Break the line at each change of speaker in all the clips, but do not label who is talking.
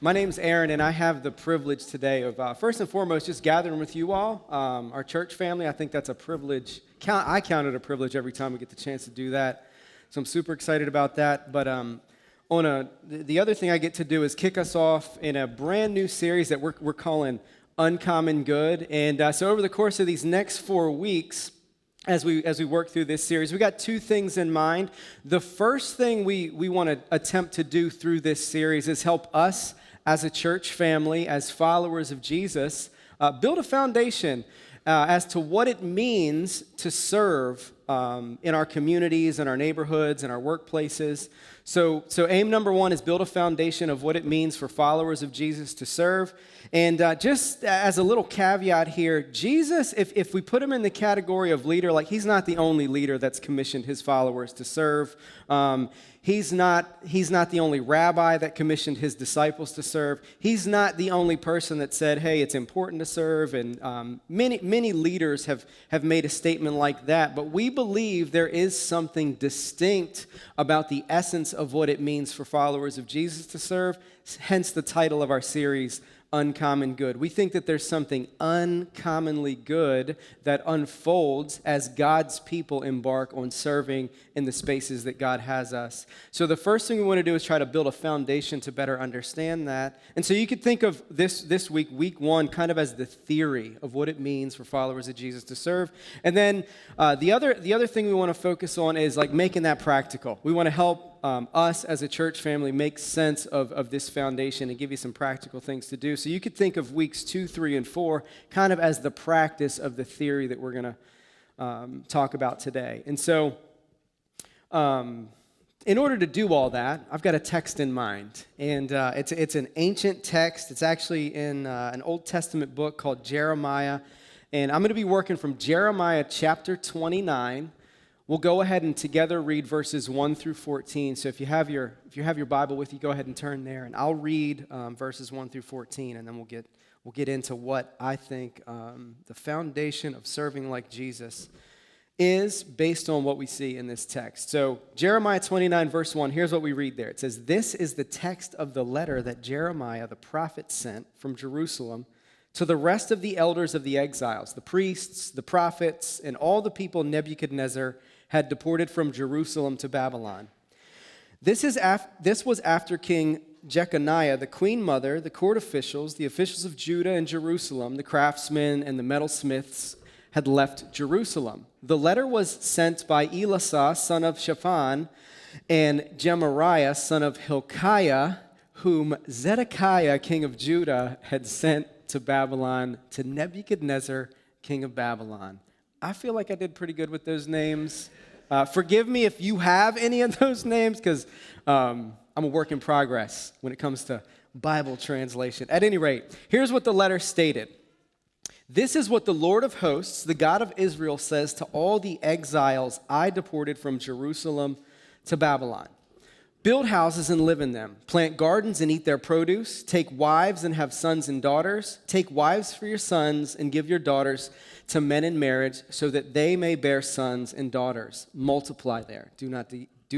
My name's Aaron, and I have the privilege today of, first and foremost, just gathering with you all, our church family. I think that's a privilege. I count it a privilege every time we get the chance to do that, so I'm super excited about that. But the other thing I get to do is kick us off in a brand new series that we're calling Uncommon Good. And so over the course of these next 4 weeks, as we work through this series, we got two things in mind. The first thing we want to attempt to do through this series is help us as a church family, as followers of Jesus, build a foundation as to what it means to serve in our communities, in our neighborhoods, in our workplaces. So aim number one is build a foundation of what it means for followers of Jesus to serve. And just as a little caveat here, Jesus, if we put him in the category of leader, like he's not the only leader that's commissioned his followers to serve. He's not the only rabbi that commissioned his disciples to serve. He's not the only person that said, hey, it's important to serve. And many leaders have made a statement like that. But we believe there is something distinct about the essence of what it means for followers of Jesus to serve, hence the title of our series, Uncommon Good. We think that there's something uncommonly good that unfolds as God's people embark on serving in the spaces that God has us. So the first thing we want to do is try to build a foundation to better understand that. And so you could think of this week one, kind of as the theory of what it means for followers of Jesus to serve. And then the other thing we want to focus on is like making that practical. We want to help us as a church family make sense of this foundation and give you some practical things to do. So you could think of weeks 2, 3, and 4 kind of as the practice of the theory that we're going to talk about today. And so in order to do all that, I've got a text in mind. And it's an ancient text. It's actually in an Old Testament book called Jeremiah. And I'm going to be working from Jeremiah chapter 29. We'll go ahead and together read verses 1 through 14. So if you have your Bible with you, go ahead and turn there, and I'll read verses 1 through 14, and then we'll get into what I think the foundation of serving like Jesus is based on what we see in this text. So Jeremiah 29, verse 1, here's what we read there. It says, "This is the text of the letter that Jeremiah the prophet sent from Jerusalem to the rest of the elders of the exiles, the priests, the prophets, and all the people Nebuchadnezzar had deported from Jerusalem to Babylon. This was after King Jeconiah, the queen mother, the court officials, the officials of Judah and Jerusalem, the craftsmen and the metalsmiths had left Jerusalem. The letter was sent by Elisah, son of Shaphan, and Gemariah, son of Hilkiah, whom Zedekiah, king of Judah, had sent to Babylon, to Nebuchadnezzar, king of Babylon." I feel like I did pretty good with those names. Forgive me if you have any of those names, because I'm a work in progress when it comes to Bible translation. At any rate, here's what the letter stated. "This is what the Lord of hosts, the God of Israel, says to all the exiles I deported from Jerusalem to Babylon. Build houses and live in them. Plant gardens and eat their produce. Take wives and have sons and daughters. Take wives for your sons and give your daughters to men in marriage so that they may bear sons and daughters. Multiply there. Do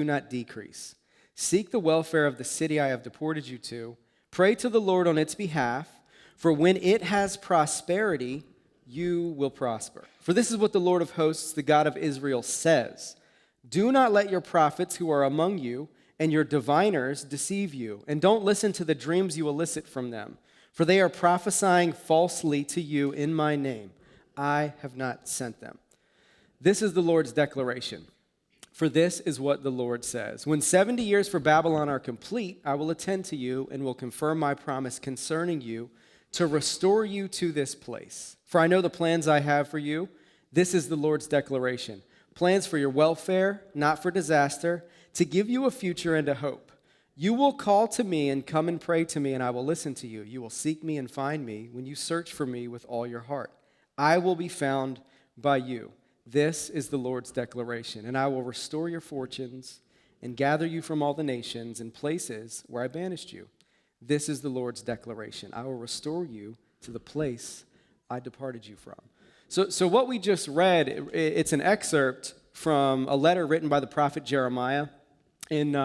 not decrease. Seek the welfare of the city I have deported you to. Pray to the Lord on its behalf, for when it has prosperity, you will prosper. For this is what the Lord of hosts, the God of Israel, says. Do not let your prophets who are among you and your diviners deceive you, and don't listen to the dreams you elicit from them, for they are prophesying falsely to you in my name. I have not sent them. This is the Lord's declaration. For this is what the Lord says. When 70 years for Babylon are complete, I will attend to you and will confirm my promise concerning you to restore you to this place. For I know the plans I have for you. This is the Lord's declaration. Plans for your welfare, not for disaster, to give you a future and a hope. You will call to me and come and pray to me, and I will listen to you. You will seek me and find me when you search for me with all your heart. I will be found by you. This is the Lord's declaration. And I will restore your fortunes and gather you from all the nations and places where I banished you. This is the Lord's declaration. I will restore you to the place I departed you from." So what we just read, it's an excerpt from a letter written by the prophet Jeremiah. And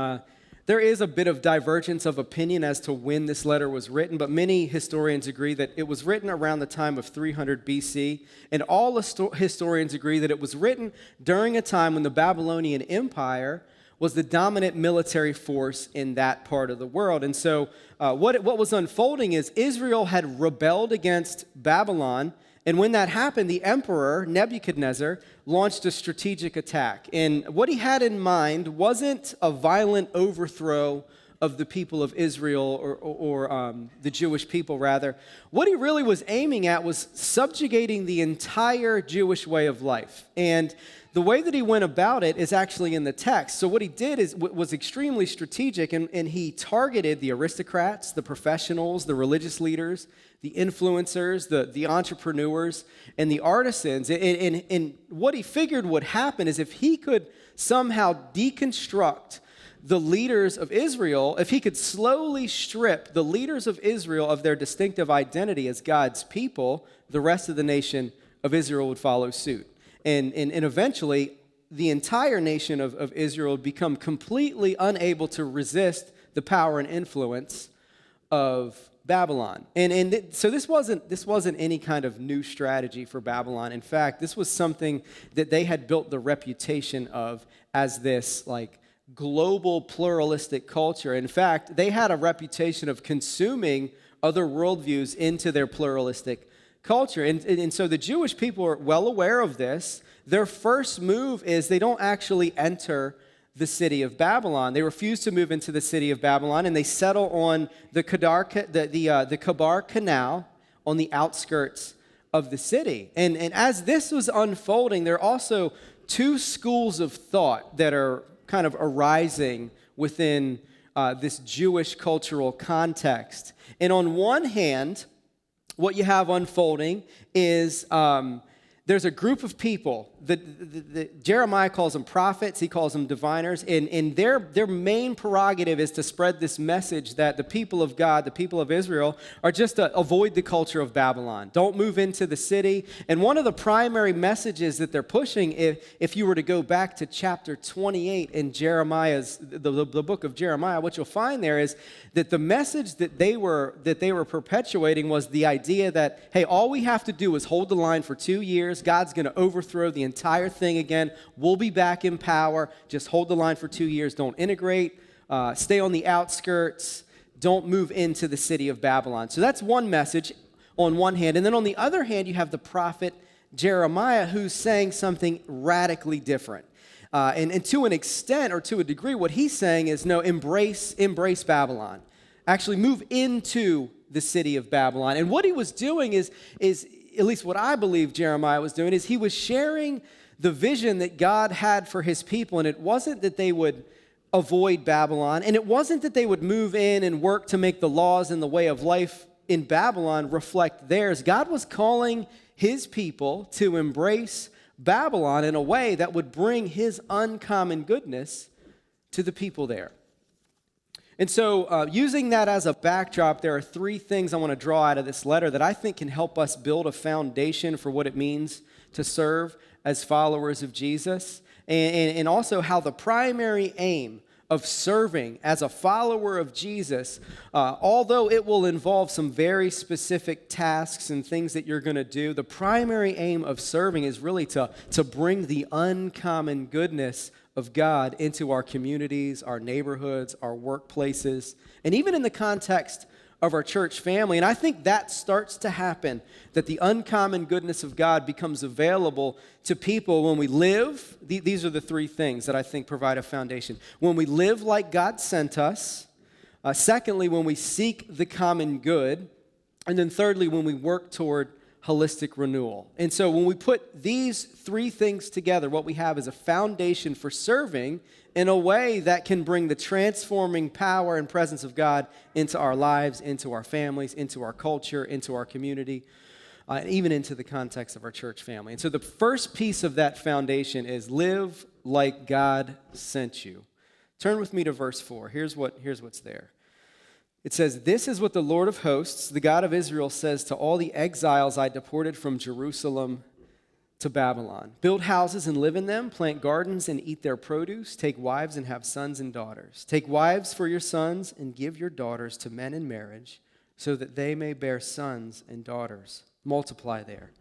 There is a bit of divergence of opinion as to when this letter was written, but many historians agree that it was written around the time of 300 BC, and all historians agree that it was written during a time when the Babylonian Empire was the dominant military force in that part of the world. And so what was unfolding is Israel had rebelled against Babylon, and when that happened, the emperor, Nebuchadnezzar, launched a strategic attack. And what he had in mind wasn't a violent overthrow of the people of Israel or the Jewish people, rather. What he really was aiming at was subjugating the entire Jewish way of life. And the way that he went about it is actually in the text. So what he did was extremely strategic, and he targeted the aristocrats, the professionals, the religious leaders, the influencers, the entrepreneurs, and the artisans. And what he figured would happen is if he could somehow deconstruct the leaders of Israel, if he could slowly strip the leaders of Israel of their distinctive identity as God's people, the rest of the nation of Israel would follow suit. And eventually, the entire nation of Israel would become completely unable to resist the power and influence of Babylon. So this wasn't any kind of new strategy for Babylon. In fact, this was something that they had built the reputation of as this like global pluralistic culture. In fact, they had a reputation of consuming other worldviews into their pluralistic culture. And so the Jewish people are well aware of this. Their first move is they don't actually enter the city of Babylon. They refuse to move into the city of Babylon, and they settle on the Kabar Canal on the outskirts of the city. And as this was unfolding, there are also two schools of thought that are kind of arising within this Jewish cultural context. And on one hand, what you have unfolding is there's a group of people that Jeremiah calls them prophets, he calls them diviners, and their main prerogative is to spread this message that the people of God, the people of Israel, are just to avoid the culture of Babylon. Don't move into the city. And one of the primary messages that they're pushing, if you were to go back to chapter 28 in Jeremiah's, the book of Jeremiah, what you'll find there is that the message that they were perpetuating was the idea that, hey, all we have to do is hold the line for 2 years. God's going to overthrow the entire thing again. We'll be back in power. Just hold the line for 2 years. Don't integrate. Stay on the outskirts. Don't move into the city of Babylon. So that's one message on one hand. And then on the other hand, you have the prophet Jeremiah who's saying something radically different. And to an extent or to a degree, what he's saying is, no, embrace Babylon. Actually move into the city of Babylon. And what he was doing is at least what I believe Jeremiah was doing, is he was sharing the vision that God had for his people. And it wasn't that they would avoid Babylon, and it wasn't that they would move in and work to make the laws and the way of life in Babylon reflect theirs. God was calling his people to embrace Babylon in a way that would bring his uncommon goodness to the people there. And so using that as a backdrop, there are three things I want to draw out of this letter that I think can help us build a foundation for what it means to serve as followers of Jesus, and also how the primary aim of serving as a follower of Jesus, although it will involve some very specific tasks and things that you're going to do, the primary aim of serving is really to bring the uncommon goodness of God into our communities, our neighborhoods, our workplaces, and even in the context of our church family. And I think that starts to happen, that the uncommon goodness of God becomes available to people when we live. These are the three things that I think provide a foundation. When we live like God sent us. Secondly, when we seek the common good. And then thirdly, when we work toward holistic renewal. And so when we put these three things together, what we have is a foundation for serving in a way that can bring the transforming power and presence of God into our lives, into our families, into our culture, into our community, even into the context of our church family. And so the first piece of that foundation is live like God sent you. Turn with me to verse 4. Here's what's there. It says, "This is what the Lord of hosts, the God of Israel, says to all the exiles I deported from Jerusalem to Babylon. Build houses and live in them, plant gardens and eat their produce, take wives and have sons and daughters. Take wives for your sons and give your daughters to men in marriage, so that they may bear sons and daughters. Multiply there.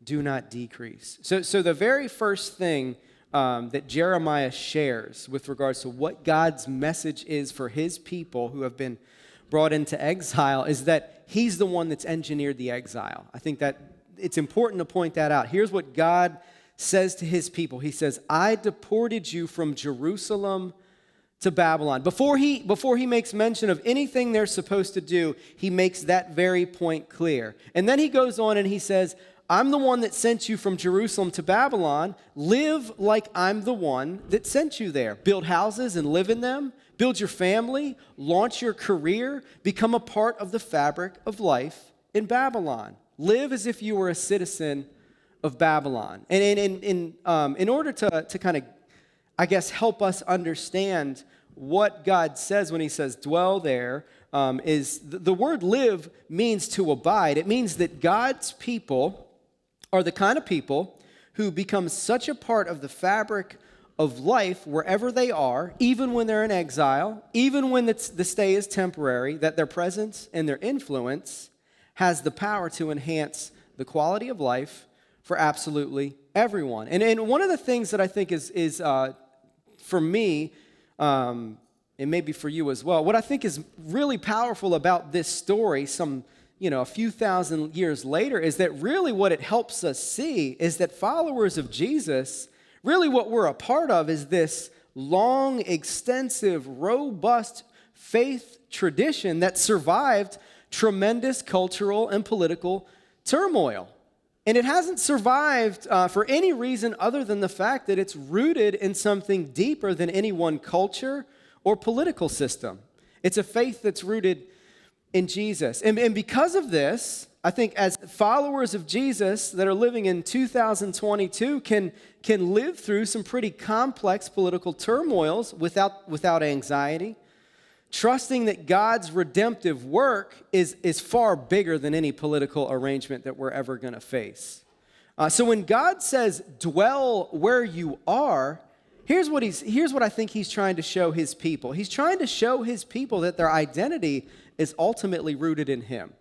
Do not decrease. So the very first thing that Jeremiah shares with regards to what God's message is for his people who have been brought into exile is that he's the one that's engineered the exile. I think that it's important to point that out. Here's what God says to his people. He says, I deported you from Jerusalem to Babylon. Before he makes mention of anything they're supposed to do, he makes that very point clear. And then he goes on and he says, I'm the one that sent you from Jerusalem to Babylon. Live like I'm the one that sent you there. Build houses and live in them. Build your family. Launch your career. Become a part of the fabric of life in Babylon. Live as if you were a citizen of Babylon. And in order to kind of, I guess, help us understand what God says when he says dwell there, is the word live means to abide. It means that God's people are the kind of people who become such a part of the fabric of life wherever they are, even when they're in exile, even when the stay is temporary, that their presence and their influence has the power to enhance the quality of life for absolutely everyone. And one of the things that I think is for me, and maybe for you as well, what I think is really powerful about this story a few thousand years later is that really what it helps us see is that followers of Jesus, really what we're a part of is this long, extensive, robust faith tradition that survived tremendous cultural and political turmoil. And it hasn't survived for any reason other than the fact that it's rooted in something deeper than any one culture or political system. It's a faith that's rooted in Jesus. And because of this, I think as followers of Jesus that are living in 2022 can live through some pretty complex political turmoils without anxiety, trusting that God's redemptive work is far bigger than any political arrangement that we're ever going to face. So when God says, dwell where you are, here's what I think he's trying to show his people. He's trying to show his people that their identity is ultimately rooted in him.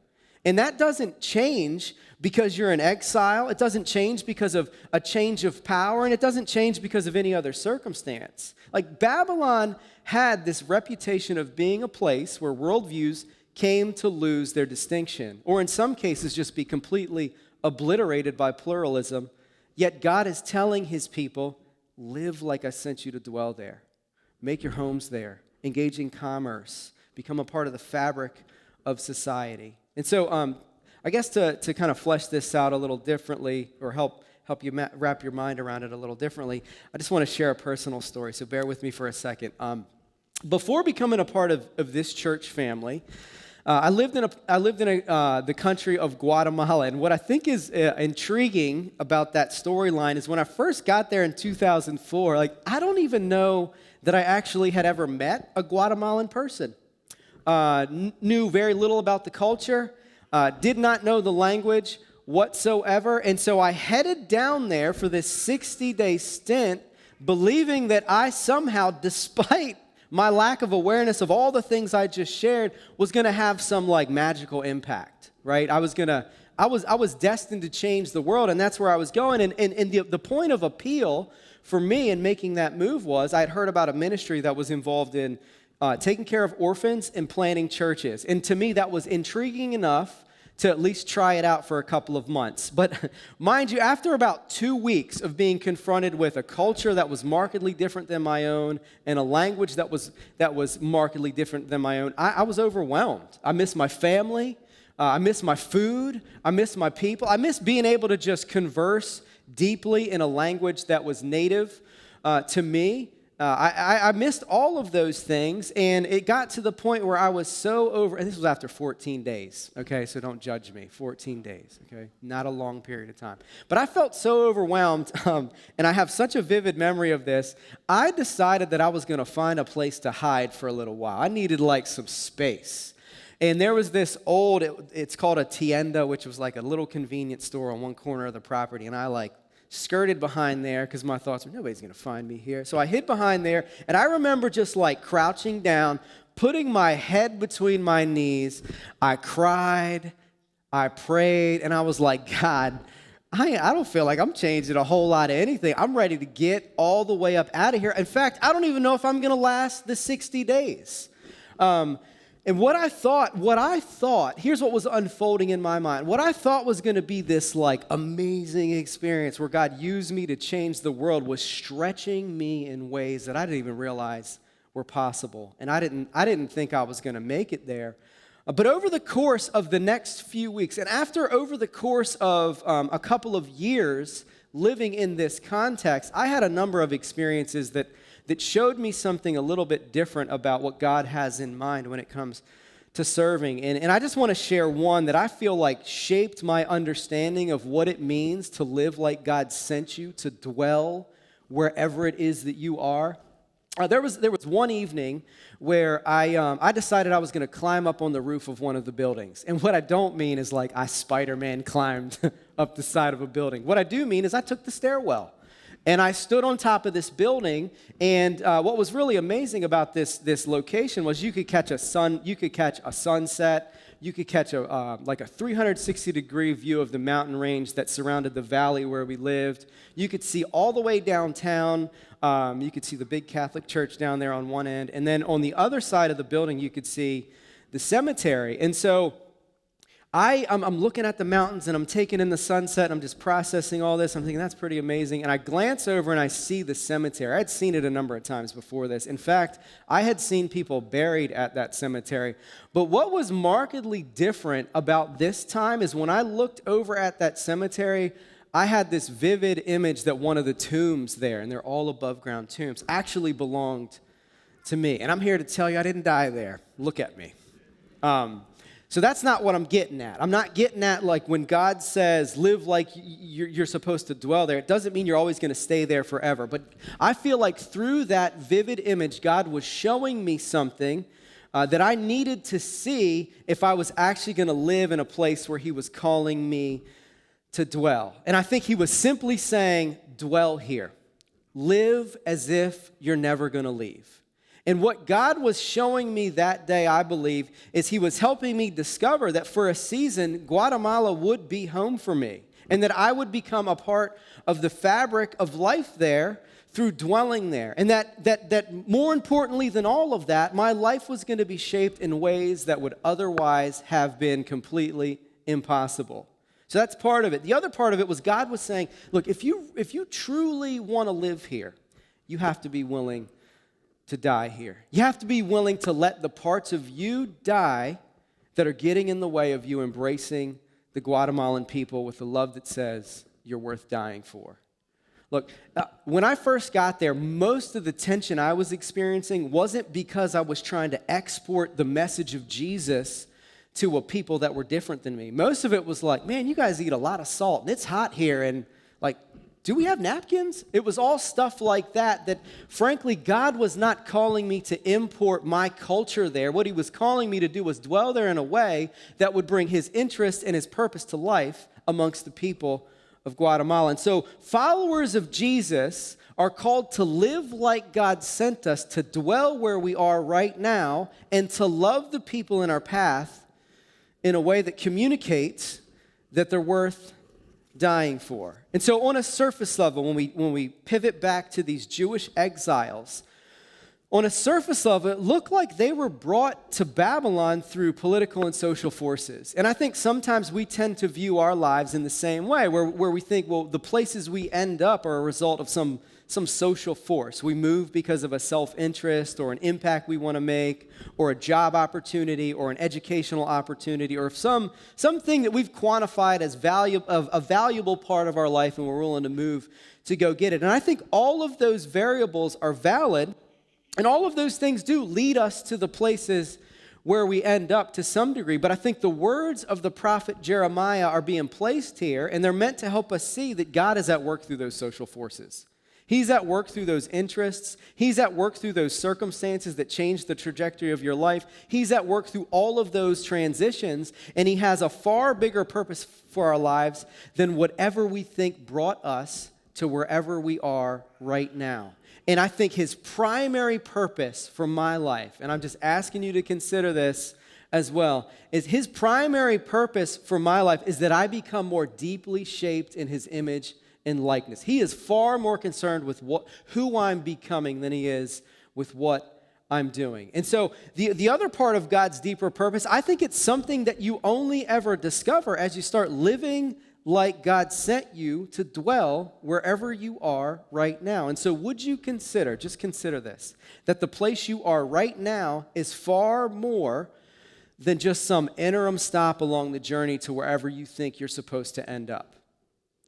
And that doesn't change because you're in exile. It doesn't change because of a change of power, and it doesn't change because of any other circumstance. Like Babylon had this reputation of being a place where worldviews came to lose their distinction, or in some cases just be completely obliterated by pluralism. Yet God is telling his people, live like I sent you to dwell there. Make your homes there. Engage in commerce. Become a part of the fabric of society. And so I guess to kind of flesh this out a little differently or help you wrap your mind around it a little differently, I just want to share a personal story, so bear with me for a second. Before becoming a part of this church family, I lived in the country of Guatemala, and what I think is intriguing about that storyline is when I first got there in 2004, I don't even know that I actually had ever met a Guatemalan person. Knew very little about the culture, did not know the language whatsoever, and so I headed down there for this 60-day stint, believing that I somehow, despite my lack of awareness of all the things I just shared, was going to have some magical impact, right? I was destined to change the world, and that's where I was going. And the point of appeal for me in making that move was I'd heard about a ministry that was involved in taking care of orphans and planting churches. And to me, that was intriguing enough to at least try it out for a couple of months. But mind you, after about 2 weeks of being confronted with a culture that was markedly different than my own and a language that was markedly different than my own, I was overwhelmed. I missed my family. I missed my food. I missed my people. I missed being able to just converse deeply in a language that was native to me. I missed all of those things, and it got to the point where I was so and this was after 14 days, okay, so don't judge me, 14 days, okay, not a long period of time. But I felt so overwhelmed, and I have such a vivid memory of this, I decided that I was going to find a place to hide for a little while. I needed some space. And there was this it's called a tienda, which was like a little convenience store on one corner of the property, and I skirted behind there because my thoughts were, nobody's going to find me here. So I hid behind there, and I remember just like crouching down, putting my head between my knees. I cried, I prayed, and I was like, God, I don't feel like I'm changing a whole lot of anything. I'm ready to get all the way up out of here. In fact, I don't even know if I'm going to last the 60 days. And what I thought, here's what was unfolding in my mind. What I thought was going to be this like amazing experience where God used me to change the world was stretching me in ways that I didn't even realize were possible. And I didn't think I was going to make it there. But over the course of the next few weeks, and over the course of a couple of years living in this context, I had a number of experiences that showed me something a little bit different about what God has in mind when it comes to serving. And I just want to share one that I feel like shaped my understanding of what it means to live like God sent you, to dwell wherever it is that you are. There was one evening where I decided I was going to climb up on the roof of one of the buildings. And what I don't mean is like I Spider-Man climbed up the side of a building. What I do mean is I took the stairwell. And I stood on top of this building, and what was really amazing about this location was you could catch a sunset, you could catch a 360-degree view of the mountain range that surrounded the valley where we lived. You could see all the way downtown. You could see the big Catholic church down there on one end, and then on the other side of the building, you could see the cemetery. And so I'm looking at the mountains and I'm taking in the sunset. I'm just processing all this. I'm thinking, that's pretty amazing. And I glance over and I see the cemetery. I'd seen it a number of times before this. In fact, I had seen people buried at that cemetery. But what was markedly different about this time is when I looked over at that cemetery, I had this vivid image that one of the tombs there, and they're all above ground tombs, actually belonged to me. And I'm here to tell you I didn't die there. Look at me. So that's not what I'm getting at. I'm not getting at like when God says live like you're supposed to dwell there. It doesn't mean you're always going to stay there forever. But I feel like through that vivid image, God was showing me something that I needed to see if I was actually going to live in a place where he was calling me to dwell. And I think he was simply saying, dwell here. Live as if you're never going to leave. And what God was showing me that day, I believe, is he was helping me discover that for a season, Guatemala would be home for me, and that I would become a part of the fabric of life there through dwelling there. And that more importantly than all of that, my life was going to be shaped in ways that would otherwise have been completely impossible. So that's part of it. The other part of it was God was saying, look, if you truly want to live here, you have to be willing to die here. You have to be willing to let the parts of you die that are getting in the way of you embracing the Guatemalan people with the love that says you're worth dying for. Look, when I first got there, most of the tension I was experiencing wasn't because I was trying to export the message of Jesus to a people that were different than me. Most of it was like, man, you guys eat a lot of salt, and it's hot here, and like, do we have napkins? It was all stuff like that frankly, God was not calling me to import my culture there. What he was calling me to do was dwell there in a way that would bring his interest and his purpose to life amongst the people of Guatemala. And so followers of Jesus are called to live like God sent us, to dwell where we are right now, and to love the people in our path in a way that communicates that they're worth dying for. And so on a surface level, when we pivot back to these Jewish exiles, on a surface level, it looked like they were brought to Babylon through political and social forces. And I think sometimes we tend to view our lives in the same way, where we think, well, the places we end up are a result of some social force. We move because of a self-interest or an impact we want to make, or a job opportunity, or an educational opportunity, or something that we've quantified as a valuable part of our life, and we're willing to move to go get it. And I think all of those variables are valid, and all of those things do lead us to the places where we end up to some degree. But I think the words of the prophet Jeremiah are being placed here, and they're meant to help us see that God is at work through those social forces. He's at work through those interests. He's at work through those circumstances that change the trajectory of your life. He's at work through all of those transitions, and he has a far bigger purpose for our lives than whatever we think brought us to wherever we are right now. And I think his primary purpose for my life, and I'm just asking you to consider this as well, is his primary purpose for my life is that I become more deeply shaped in his image and likeness. He is far more concerned with who I'm becoming than he is with what I'm doing. And so the other part of God's deeper purpose, I think it's something that you only ever discover as you start living like God sent you to dwell wherever you are right now. And so would you consider, just consider this, that the place you are right now is far more than just some interim stop along the journey to wherever you think you're supposed to end up.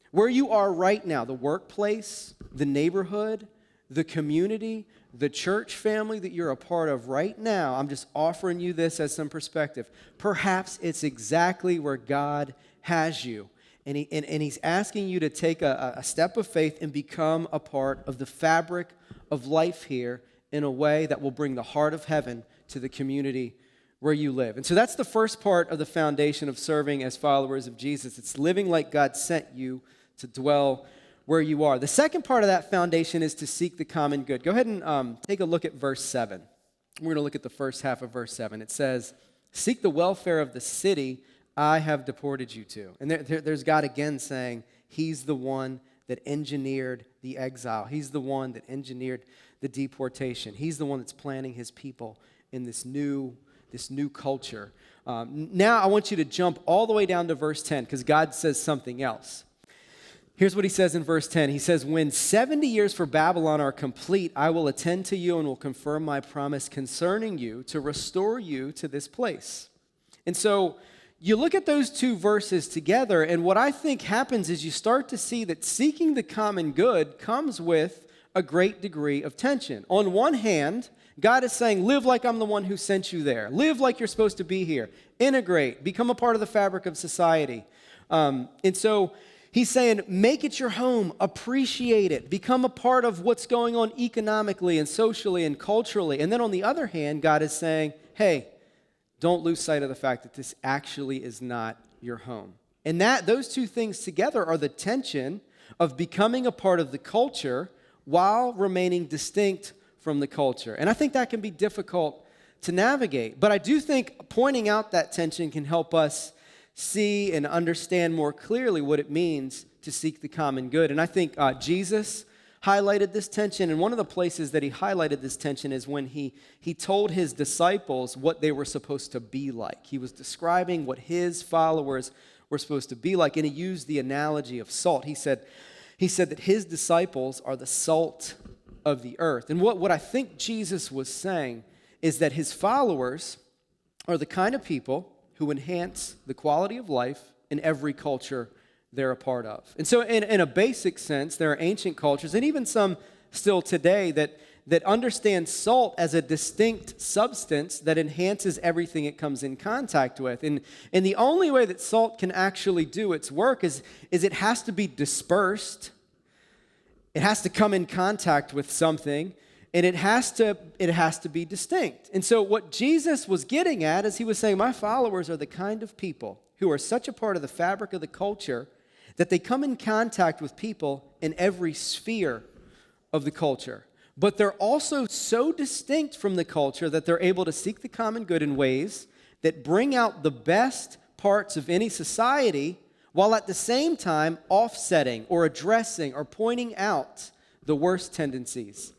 Where you are right now, the workplace, the neighborhood, the community, the church family that you're a part of right now, I'm just offering you this as some perspective. Perhaps it's exactly where God has you. And he's asking you to take a step of faith and become a part of the fabric of life here in a way that will bring the heart of heaven to the community where you live. And so that's the first part of the foundation of serving as followers of Jesus. It's living like God sent you to dwell where you are. The second part of that foundation is to seek the common good. Go ahead and take a look at verse 7. We're going to look at the first half of verse 7. It says, "Seek the welfare of the city I have deported you to." And there's God again saying he's the one that engineered the exile. He's the one that engineered the deportation. He's the one that's planning his people in this new culture. Now I want you to jump all the way down to verse 10 because God says something else. Here's what he says in verse 10. He says, "When 70 years for Babylon are complete, I will attend to you and will confirm my promise concerning you to restore you to this place." And so you look at those two verses together, and what I think happens is you start to see that seeking the common good comes with a great degree of tension. On one hand, God is saying, live like I'm the one who sent you there. Live like you're supposed to be here. Integrate. Become a part of the fabric of society. And so he's saying, make it your home. Appreciate it. Become a part of what's going on economically and socially and culturally. And then on the other hand, God is saying, hey, don't lose sight of the fact that this actually is not your home. And those two things together are the tension of becoming a part of the culture while remaining distinct from the culture. And I think that can be difficult to navigate. But I do think pointing out that tension can help us see and understand more clearly what it means to seek the common good. And I think Jesus highlighted this tension. And one of the places that he highlighted this tension is when he told his disciples what they were supposed to be like. He was describing what his followers were supposed to be like. And he used the analogy of salt. He said that his disciples are the salt of the earth. And what I think Jesus was saying is that his followers are the kind of people who enhance the quality of life in every culture they're a part of. And so in a basic sense, there are ancient cultures, and even some still today, that understand salt as a distinct substance that enhances everything it comes in contact with. And the only way that salt can actually do its work is it has to be dispersed. It has to come in contact with something, and it has to be distinct. And so what Jesus was getting at is he was saying, my followers are the kind of people who are such a part of the fabric of the culture that they come in contact with people in every sphere of the culture. But they're also so distinct from the culture that they're able to seek the common good in ways that bring out the best parts of any society, while at the same time offsetting or addressing or pointing out the worst tendencies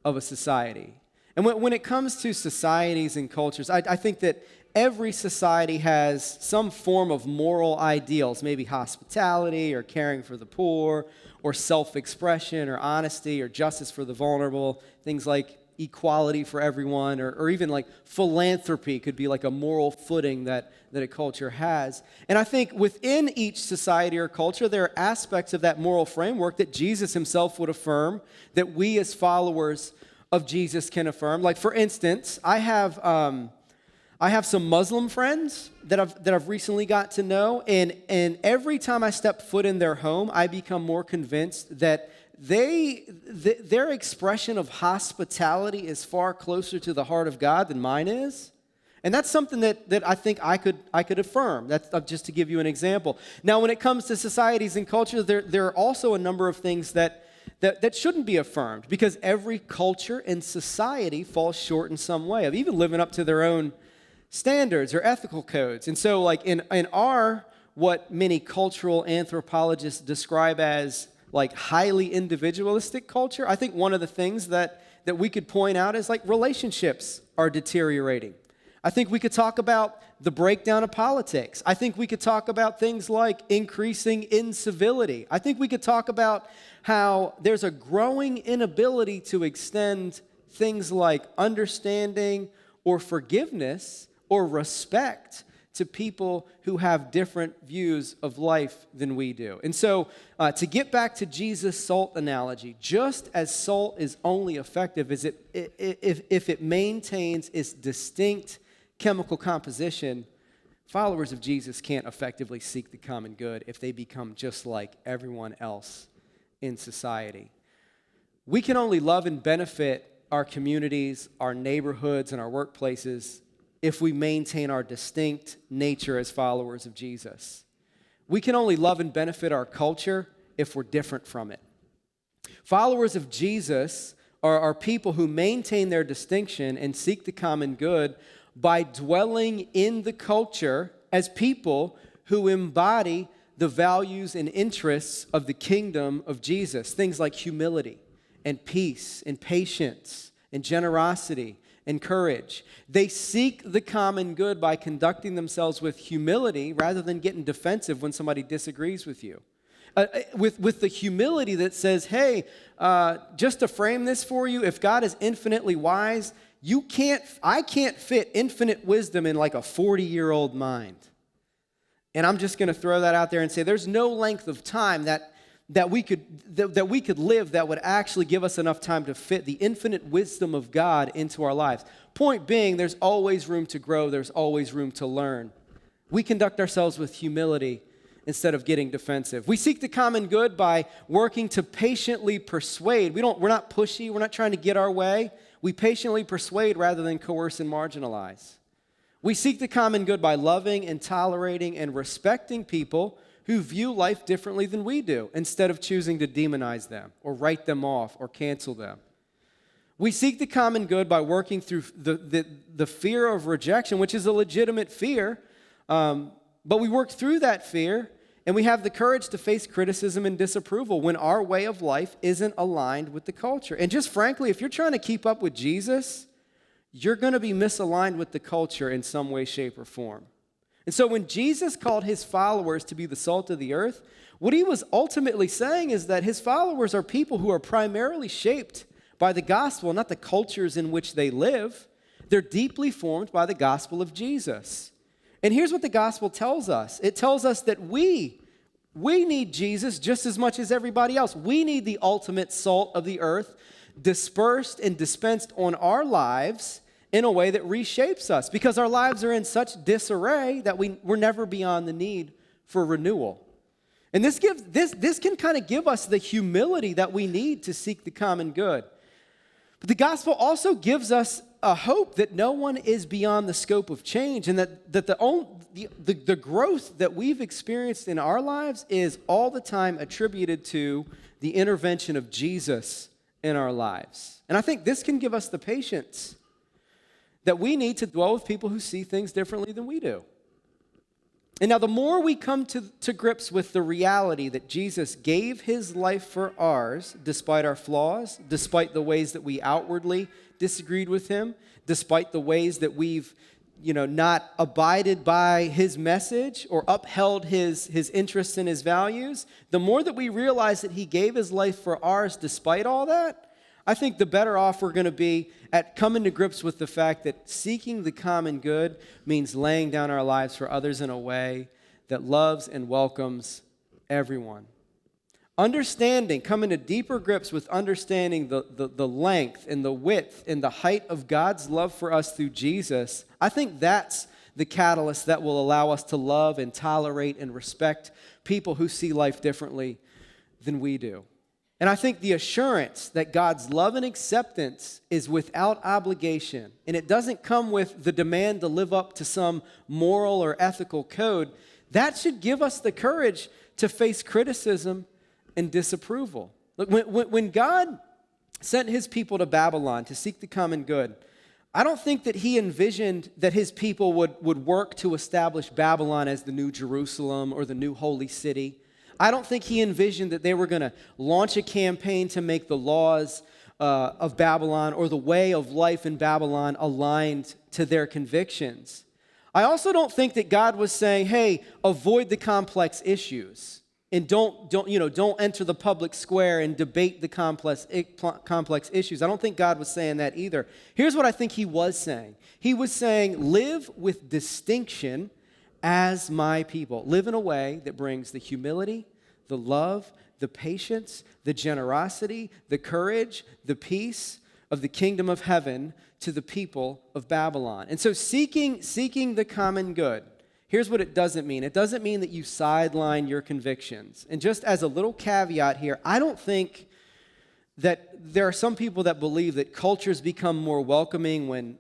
of a society. And when it comes to societies and cultures, I think that every society has some form of moral ideals, maybe hospitality or caring for the poor or self-expression or honesty or justice for the vulnerable, things like equality for everyone, or even like philanthropy could be like a moral footing that a culture has. And I think within each society or culture, there are aspects of that moral framework that Jesus himself would affirm, that we as followers of Jesus can affirm. Like for instance, I have some Muslim friends that I've recently got to know, and every time I step foot in their home, I become more convinced that their expression of hospitality is far closer to the heart of God than mine is. And that's something that I think I could affirm. That's just to give you an example. Now, when it comes to societies and cultures, there are also a number of things that shouldn't be affirmed, because every culture and society falls short in some way of even living up to their own standards or ethical codes. And so, like in our, what many cultural anthropologists describe as like highly individualistic culture, I think one of the things that we could point out is like relationships are deteriorating. I think we could talk about the breakdown of politics. I think we could talk about things like increasing incivility. I think we could talk about how there's a growing inability to extend things like understanding or forgiveness or respect to people who have different views of life than we do. And so to get back to Jesus' salt analogy, just as salt is only effective as if it maintains its distinct chemical composition, followers of Jesus can't effectively seek the common good if they become just like everyone else in society. We can only love and benefit our communities, our neighborhoods, and our workplaces if we maintain our distinct nature as followers of Jesus. We can only love and benefit our culture if we're different from it. Followers of Jesus are people who maintain their distinction and seek the common good by dwelling in the culture as people who embody the values and interests of the kingdom of Jesus. Things like humility and peace and patience and generosity and courage. They seek the common good by conducting themselves with humility rather than getting defensive when somebody disagrees with you. With the humility that says, hey, just to frame this for you, if God is infinitely wise, I can't fit infinite wisdom in like a 40-year-old mind. And I'm just going to throw that out there and say there's no length of time that we could live that would actually give us enough time to fit the infinite wisdom of God into our lives. Point being, there's always room to grow. There's always room to learn. We conduct ourselves with humility instead of getting defensive. We seek the common good by working to patiently persuade. We're not pushy. We're not trying to get our way. We patiently persuade rather than coerce and marginalize. We seek the common good by loving and tolerating and respecting people who view life differently than we do, instead of choosing to demonize them or write them off or cancel them. We seek the common good by working through the fear of rejection, which is a legitimate fear, but we work through that fear, and we have the courage to face criticism and disapproval when our way of life isn't aligned with the culture. And just frankly, if you're trying to keep up with Jesus, you're going to be misaligned with the culture in some way, shape, or form. And so when Jesus called his followers to be the salt of the earth, what he was ultimately saying is that his followers are people who are primarily shaped by the gospel, not the cultures in which they live. They're deeply formed by the gospel of Jesus. And here's what the gospel tells us. It tells us that we need Jesus just as much as everybody else. We need the ultimate salt of the earth dispersed and dispensed on our lives in a way that reshapes us, because our lives are in such disarray that we're never beyond the need for renewal. And this can kind of give us the humility that we need to seek the common good. But the gospel also gives us a hope that no one is beyond the scope of change, and that the growth that we've experienced in our lives is all the time attributed to the intervention of Jesus in our lives. And I think this can give us the patience that we need to dwell with people who see things differently than we do. And now the more we come to grips with the reality that Jesus gave his life for ours, despite our flaws, despite the ways that we outwardly disagreed with him, despite the ways that we've not abided by his message or upheld his interests and his values, the more that we realize that he gave his life for ours despite all that, I think the better off we're going to be at coming to grips with the fact that seeking the common good means laying down our lives for others in a way that loves and welcomes everyone. Coming to deeper grips with understanding the length and the width and the height of God's love for us through Jesus, I think that's the catalyst that will allow us to love and tolerate and respect people who see life differently than we do. And I think the assurance that God's love and acceptance is without obligation, and it doesn't come with the demand to live up to some moral or ethical code, that should give us the courage to face criticism and disapproval. Look, when God sent his people to Babylon to seek the common good, I don't think that he envisioned that his people would work to establish Babylon as the new Jerusalem or the new holy city. I don't think he envisioned that they were going to launch a campaign to make the laws of Babylon or the way of life in Babylon aligned to their convictions. I also don't think that God was saying, hey, avoid the complex issues and don't enter the public square and debate the complex issues. I don't think God was saying that either. Here's what I think he was saying. He was saying, live with distinction as my people. Live in a way that brings the humility, the love, the patience, the generosity, the courage, the peace of the kingdom of heaven to the people of Babylon. And so seeking the common good, here's what it doesn't mean. It doesn't mean that you sideline your convictions. And just as a little caveat here, I don't think that there are some people that believe that cultures become more welcoming when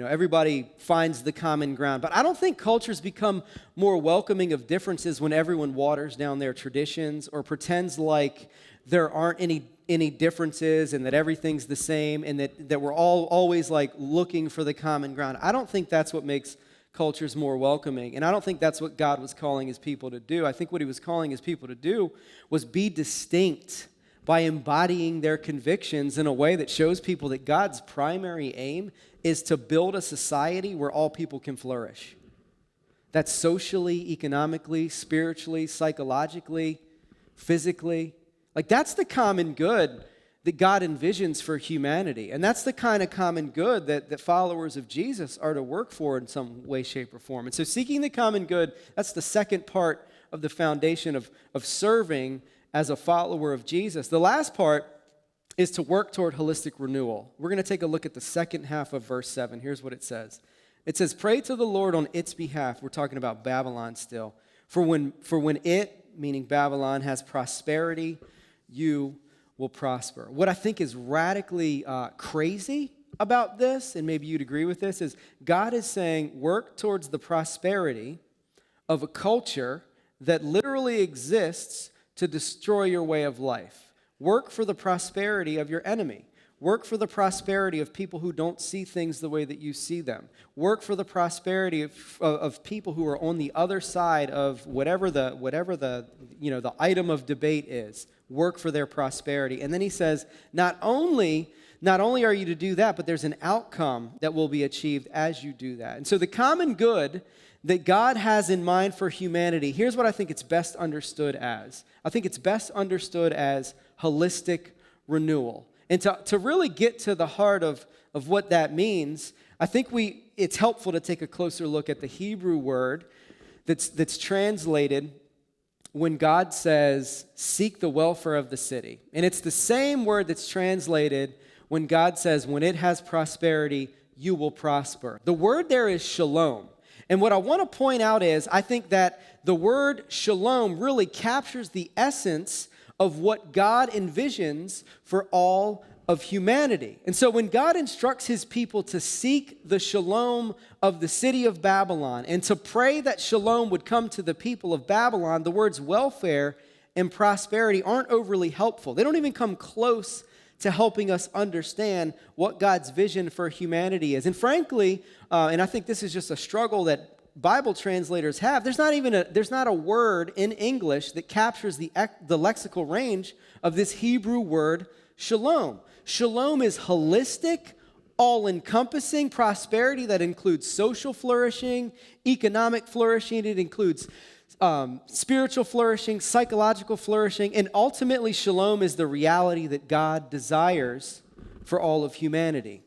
everybody finds the common ground. But I don't think cultures become more welcoming of differences when everyone waters down their traditions or pretends like there aren't any differences and that everything's the same and that we're all always like looking for the common ground. I don't think that's what makes cultures more welcoming. And I don't think that's what God was calling his people to do. I think what he was calling his people to do was be distinct by embodying their convictions in a way that shows people that God's primary aim is to build a society where all people can flourish. That's socially, economically, spiritually, psychologically, physically. Like that's the common good that God envisions for humanity. And that's the kind of common good that followers of Jesus are to work for in some way, shape, or form. And so seeking the common good, that's the second part of the foundation of serving as a follower of Jesus. The last part is to work toward holistic renewal. We're going to take a look at the second half of verse 7. Here's what it says. It says, pray to the Lord on its behalf. We're talking about Babylon still. For when it, meaning Babylon, has prosperity, you will prosper. What I think is radically crazy about this, and maybe you'd agree with this, is God is saying work towards the prosperity of a culture that literally exists to destroy your way of life. Work for the prosperity of your enemy. Work for the prosperity of people who don't see things the way that you see them. Work for the prosperity of people who are on the other side of whatever the item of debate is. Work for their prosperity. And then he says, not only are you to do that, but there's an outcome that will be achieved as you do that. And so the common good that God has in mind for humanity, here's what I think it's best understood as. I think it's best understood as holistic renewal. And to really get to the heart of what that means, I think it's helpful to take a closer look at the Hebrew word that's translated when God says, seek the welfare of the city. And it's the same word that's translated when God says, when it has prosperity, you will prosper. The word there is shalom. And what I want to point out is, I think that the word shalom really captures the essence of what God envisions for all of humanity. And so when God instructs his people to seek the shalom of the city of Babylon and to pray that shalom would come to the people of Babylon, the words welfare and prosperity aren't overly helpful. They don't even come close to helping us understand what God's vision for humanity is. And frankly, and I think this is just a struggle that Bible translators have, there's not a word in English that captures the lexical range of this Hebrew word shalom. Shalom is holistic, all-encompassing prosperity that includes social flourishing, economic flourishing. It includes spiritual flourishing, psychological flourishing, and ultimately shalom is the reality that God desires for all of humanity.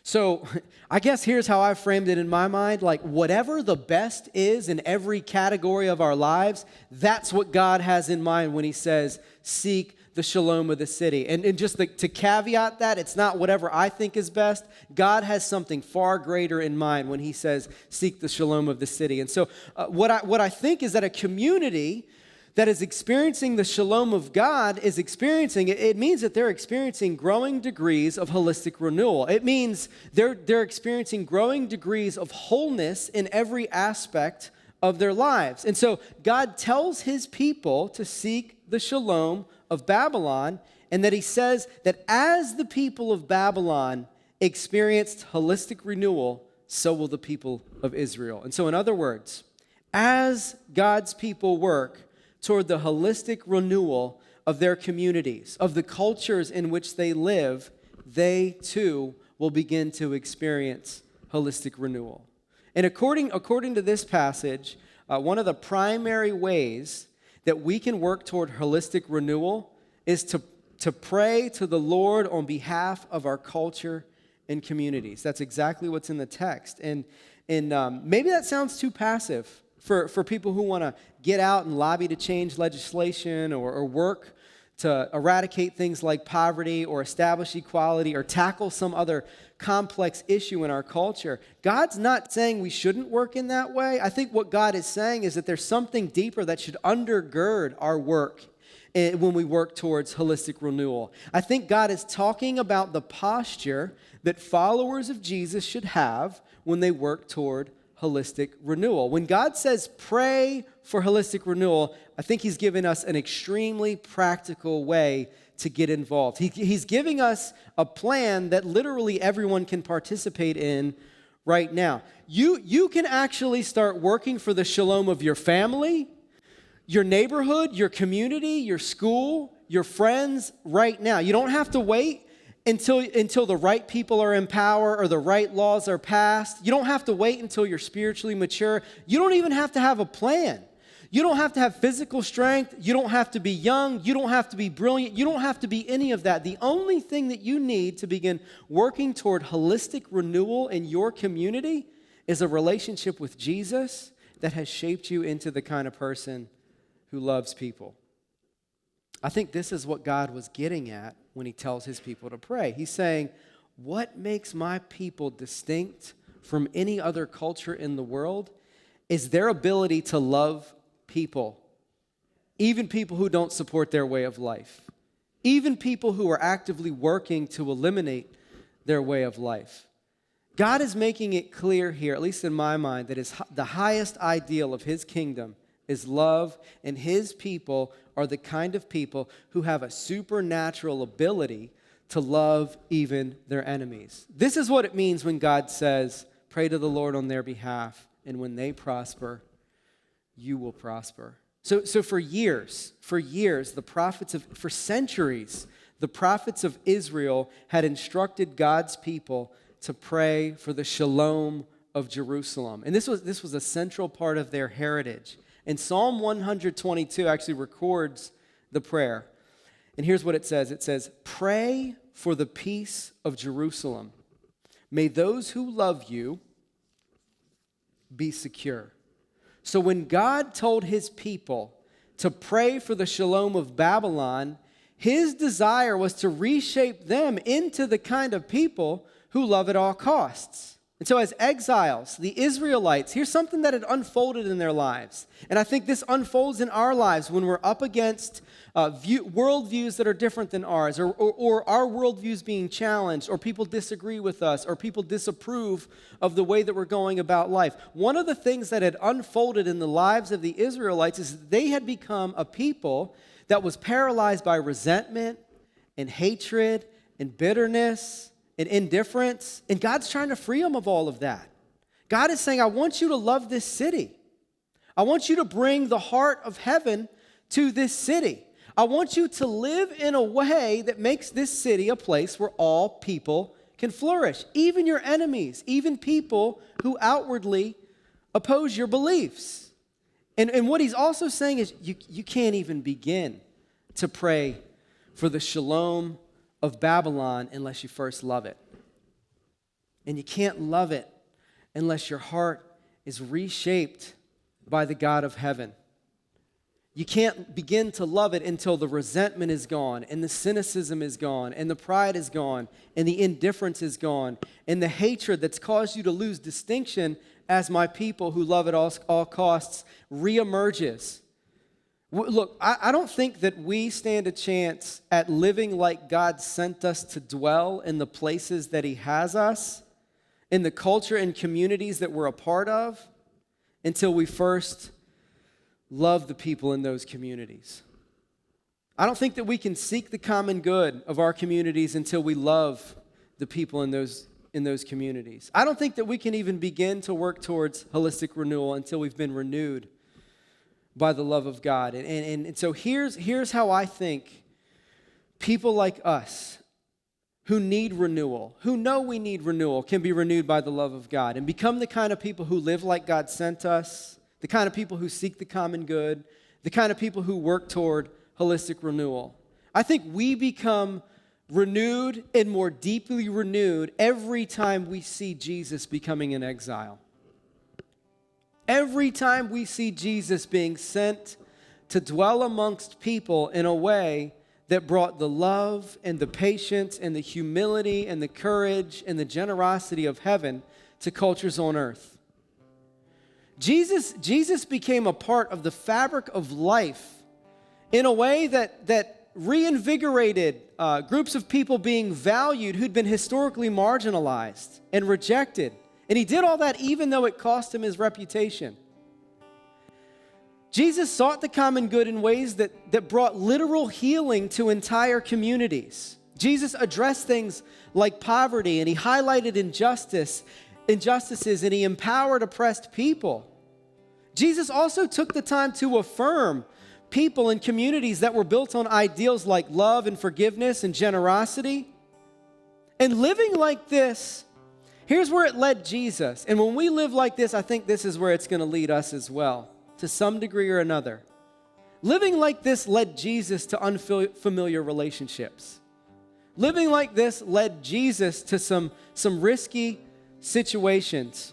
So I guess here's how I framed it in my mind. Like whatever the best is in every category of our lives, that's what God has in mind when he says, seek the shalom of the city. And just to caveat that, it's not whatever I think is best. God has something far greater in mind when he says, seek the shalom of the city. And so what I think is that a community that is experiencing the shalom of God is experiencing, it means that they're experiencing growing degrees of holistic renewal. It means they're experiencing growing degrees of wholeness in every aspect of their lives. And so God tells his people to seek the shalom of Babylon, and that he says that as the people of Babylon experienced holistic renewal, so will the people of Israel. And so in other words, as God's people work toward the holistic renewal of their communities, of the cultures in which they live, they too will begin to experience holistic renewal. And according to this passage, one of the primary ways that we can work toward holistic renewal is to pray to the Lord on behalf of our culture and communities. That's exactly what's in the text. And maybe that sounds too passive for people who want to get out and lobby to change legislation or work to eradicate things like poverty or establish equality or tackle some other complex issue in our culture. God's not saying we shouldn't work in that way. I think what God is saying is that there's something deeper that should undergird our work when we work towards holistic renewal. I think God is talking about the posture that followers of Jesus should have when they work toward holistic renewal. When God says pray for holistic renewal, I think he's giving us an extremely practical way to get involved. He's giving us a plan that literally everyone can participate in right now. You can actually start working for the shalom of your family, your neighborhood, your community, your school, your friends right now. You don't have to wait until the right people are in power or the right laws are passed. You don't have to wait until you're spiritually mature. You don't even have to have a plan. You don't have to have physical strength. You don't have to be young. You don't have to be brilliant. You don't have to be any of that. The only thing that you need to begin working toward holistic renewal in your community is a relationship with Jesus that has shaped you into the kind of person who loves people. I think this is what God was getting at when he tells his people to pray. He's saying, what makes my people distinct from any other culture in the world is their ability to love people, even people who don't support their way of life, even people who are actively working to eliminate their way of life. God is making it clear here, at least in my mind, that the highest ideal of his kingdom is love, and his people are the kind of people who have a supernatural ability to love even their enemies. This is what it means when God says, pray to the Lord on their behalf, and when they prosper, you will prosper. So for years, for centuries, the prophets of Israel had instructed God's people to pray for the shalom of Jerusalem. And this was a central part of their heritage. And Psalm 122 actually records the prayer. And here's what it says. It says, pray for the peace of Jerusalem. May those who love you be secure. So when God told his people to pray for the shalom of Babylon, his desire was to reshape them into the kind of people who love at all costs. And so as exiles, the Israelites, here's something that had unfolded in their lives. And I think this unfolds in our lives when we're up against worldviews that are different than ours, or our worldviews being challenged, or people disagree with us, or people disapprove of the way that we're going about life. One of the things that had unfolded in the lives of the Israelites is they had become a people that was paralyzed by resentment and hatred and bitterness and indifference, and God's trying to free them of all of that. God is saying, I want you to love this city. I want you to bring the heart of heaven to this city. I want you to live in a way that makes this city a place where all people can flourish, even your enemies, even people who outwardly oppose your beliefs. And what he's also saying is you can't even begin to pray for the shalom of Babylon unless you first love it. And you can't love it unless your heart is reshaped by the God of heaven. You can't begin to love it until the resentment is gone, and the cynicism is gone, and the pride is gone, and the indifference is gone, and the hatred that's caused you to lose distinction as my people who love at all costs reemerges. Look, I don't think that we stand a chance at living like God sent us to dwell in the places that He has us, in the culture and communities that we're a part of, until we first love the people in those communities. I don't think that we can seek the common good of our communities until we love the people in those communities. I don't think that we can even begin to work towards holistic renewal until we've been renewed by the love of God. And so here's how I think people like us who need renewal, who know we need renewal, can be renewed by the love of God and become the kind of people who live like God sent us, the kind of people who seek the common good, the kind of people who work toward holistic renewal. I think we become renewed and more deeply renewed every time we see Jesus becoming an exile. Every time we see Jesus being sent to dwell amongst people in a way that brought the love and the patience and the humility and the courage and the generosity of heaven to cultures on earth. Jesus became a part of the fabric of life in a way that reinvigorated groups of people being valued who'd been historically marginalized and rejected. And He did all that even though it cost Him His reputation. Jesus sought the common good in ways that brought literal healing to entire communities. Jesus addressed things like poverty, and He highlighted injustices, and He empowered oppressed people. Jesus also took the time to affirm people and communities that were built on ideals like love and forgiveness and generosity. And living like this, here's where it led Jesus. And when we live like this, I think this is where it's going to lead us as well, to some degree or another. Living like this led Jesus to unfamiliar relationships. Living like this led Jesus to some risky situations,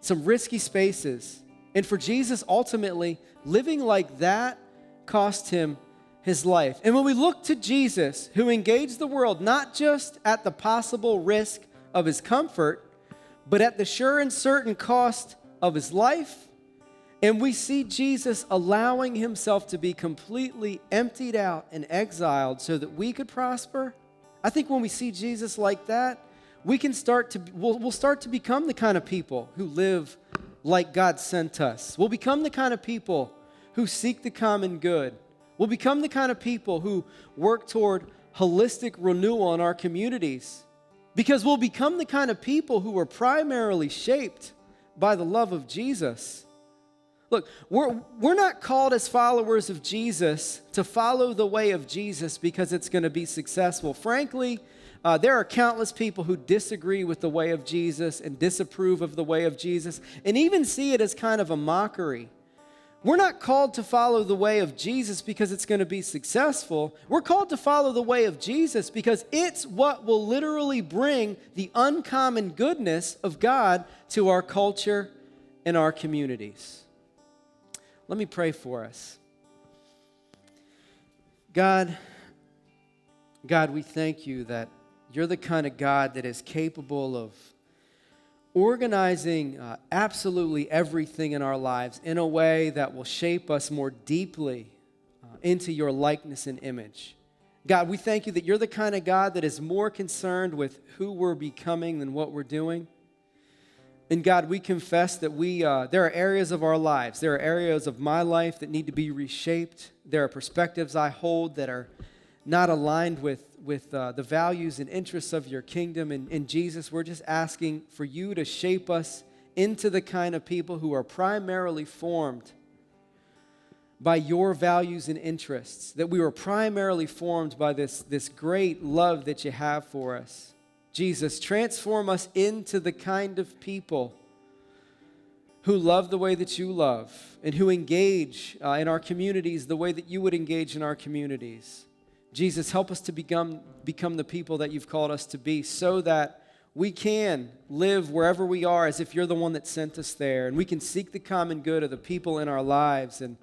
some risky spaces. And for Jesus, ultimately, living like that cost Him His life. And when we look to Jesus, who engaged the world not just at the possible risk of His comfort, but at the sure and certain cost of His life, and we see Jesus allowing Himself to be completely emptied out and exiled so that we could prosper, I think when we see Jesus like that, we'll start to become the kind of people who live like God sent us. We'll become the kind of people who seek the common good. We'll become the kind of people who work toward holistic renewal in our communities, because we'll become the kind of people who are primarily shaped by the love of Jesus. Look, we're not called as followers of Jesus to follow the way of Jesus because it's going to be successful. Frankly, there are countless people who disagree with the way of Jesus and disapprove of the way of Jesus and even see it as kind of a mockery. We're not called to follow the way of Jesus because it's going to be successful. We're called to follow the way of Jesus because it's what will literally bring the uncommon goodness of God to our culture and our communities. Let me pray for us. God, we thank You that You're the kind of God that is capable of organizing absolutely everything in our lives in a way that will shape us more deeply into Your likeness and image. God, we thank You that You're the kind of God that is more concerned with who we're becoming than what we're doing. And God, we confess that there are areas of our lives, there are areas of my life that need to be reshaped. There are perspectives I hold that are not aligned with the values and interests of Your kingdom. And Jesus, we're just asking for You to shape us into the kind of people who are primarily formed by Your values and interests, that we were primarily formed by this great love that You have for us. Jesus, transform us into the kind of people who love the way that You love and who engage in our communities the way that You would engage in our communities. Jesus, help us to become the people that You've called us to be so that we can live wherever we are as if You're the one that sent us there, and we can seek the common good of the people in our lives. And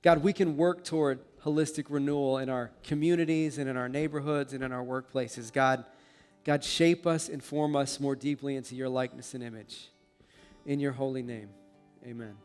God, we can work toward holistic renewal in our communities and in our neighborhoods and in our workplaces. God, shape us and form us more deeply into Your likeness and image. In Your holy name, amen.